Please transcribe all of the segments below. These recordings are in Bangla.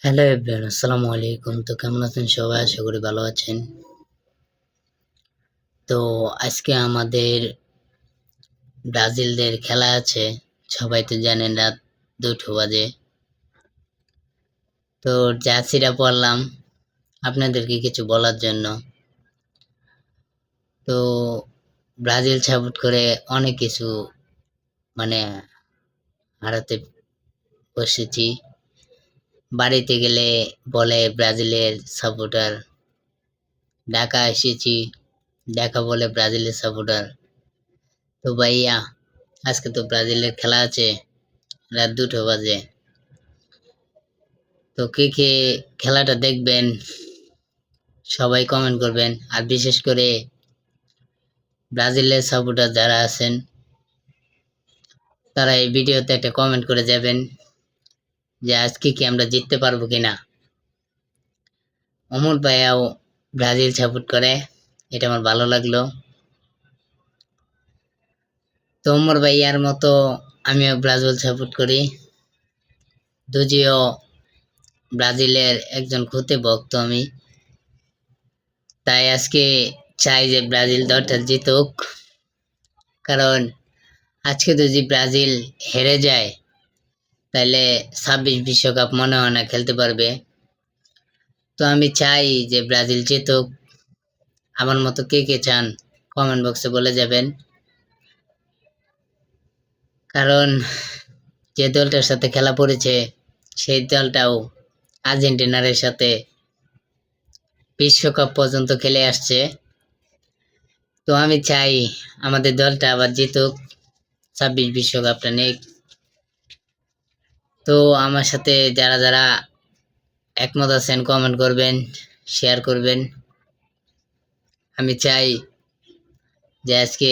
হ্যালো এভরিওয়ান, আসসালামু আলাইকুম। তো কেমন আছেন সবাই? আশা করি ভালো আছেন। তো আজকে আমাদের ব্রাজিলদের খেলা আছে। সবাই তো জানেন রাত 2টো বাজে। তো জার্সিটা পরলাম আপনাদেরকে কিছু বলার জন্য। তো ব্রাজিল সাপোর্ট করে অনেক কিছু মানে হারাতে বসেছি। বাড়িতে গেলে বলে ব্রাজিলের সাপোর্টার, ঢাকা এসেছি ঢাকা বলে ব্রাজিলের সাপোর্টার। তো ভাইয়া আজকে তো ব্রাজিলের খেলা আছে রাত 2টো বাজে। তো কে কে খেলাটা দেখবেন সবাই কমেন্ট করবেন, আর বিশেষ করে ব্রাজিলের সাপোর্টার যারা আছেন তারা এই ভিডিওতে একটা কমেন্ট করে যাবেন যে আজকে কি আমরা জিততে পারবো কিনা। অমর ভাইয়াও ব্রাজিল সাপোর্ট করে, এটা আমার ভালো লাগলো। তো অমর ভাইয়ার মতো আমিও ব্রাজিল সাপোর্ট করি, যদিও ব্রাজিলের একজন খুদে ভক্ত আমি। তাই আজকে চাই যে ব্রাজিল দলটা জিতুক, কারণ আজকে যদি ব্রাজিল হেরে যায় তাহলে 26 বিশ্বকাপ মনে হয় না খেলতে পারবে। তো আমি চাই যে ব্রাজিল জিতুক। আমার মতো কে কে চান কমেন্ট বক্সে বলে যাবেন, কারণ যে দলটার সাথে খেলা পড়েছে সেই দলটাও আর্জেন্টিনার সাথে বিশ্বকাপ পর্যন্ত খেলে আসছে। তো আমি চাই আমাদের দলটা আবার জিতুক, 26 বিশ্বকাপটা নেক। তো আমার সাথে যারা যারা একমত আছেন কমেন্ট করবেন, শেয়ার করবেন। আমি চাই যে আজকে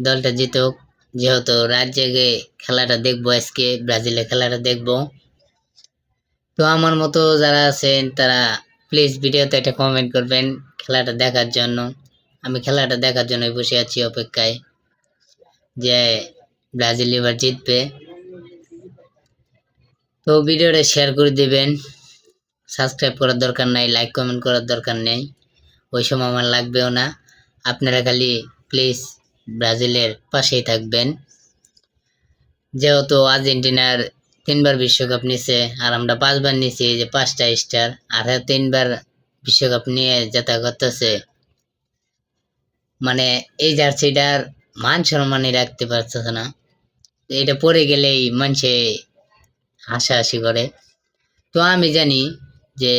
দলটা জিতুক, যেহেতু রাত জেগে খেলাটা দেখবো, আজকে ব্রাজিলের খেলাটা দেখবো। তো আমার মতো যারা আছেন তারা প্লিজ ভিডিওতে একটা কমেন্ট করবেন খেলাটা দেখার জন্য। আমি খেলাটা দেখার জন্য বসে আছি অপেক্ষায় যে ব্রাজিল এবার জিতবে। তো ভিডিওটা শেয়ার করে দিবেন, সাবস্ক্রাইব করার দরকার নাই, লাইক কমেন্ট করার দরকার নেই, ওই সময় আমার লাগবেও না। আপনারা খালি প্লিজ ব্রাজিলের পাশেই থাকবেন, যেহেতু আর্জেন্টিনার 3বার বিশ্বকাপ নিছে আর আমরা 5বার নিছি, এই যে 5টা স্টার, আর 3বার বিশ্বকাপ নিয়ে যেটা করতেছে, মানে এই জার্সিটার মান সম্মানই রাখতে পারতেছে না। এটা পরে গেলেই মানুষে হাসাহাসি করে। তো আমি জানি যে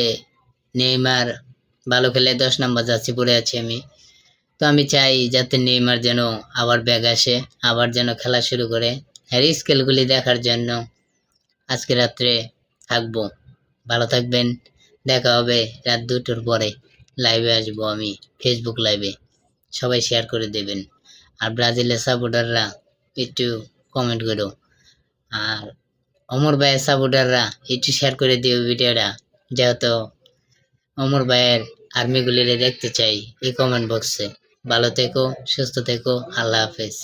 নেইমার ভালো খেলে 10 নম্বর জার্সি পরে আছি আমি। তো আমি চাই যাতে নেইমার যেন আবার ব্যাগ আসে, আবার যেন খেলা শুরু করে। আর স্কেলগুলি দেখার জন্য আজকে রাত্রে থাকবো। ভালো থাকবেন, দেখা হবে রাত 2টোর পরে। লাইভে আসবো আমি, ফেসবুক লাইভে। সবাই শেয়ার করে দেবেন, আর ব্রাজিলের সাপোর্টাররা একটু কমেন্ট করো, আর অমর ভাইয়ের সাপোর্টাররা একটু শেয়ার করে দিও ভিডিওটা, যেহেতু অমর ভাইয়ের আর্মিগুলিরে দেখতে চাই এই কমেন্ট বক্সে। ভালো থেকো, সুস্থ থেকো, আল্লাহ হাফেজ।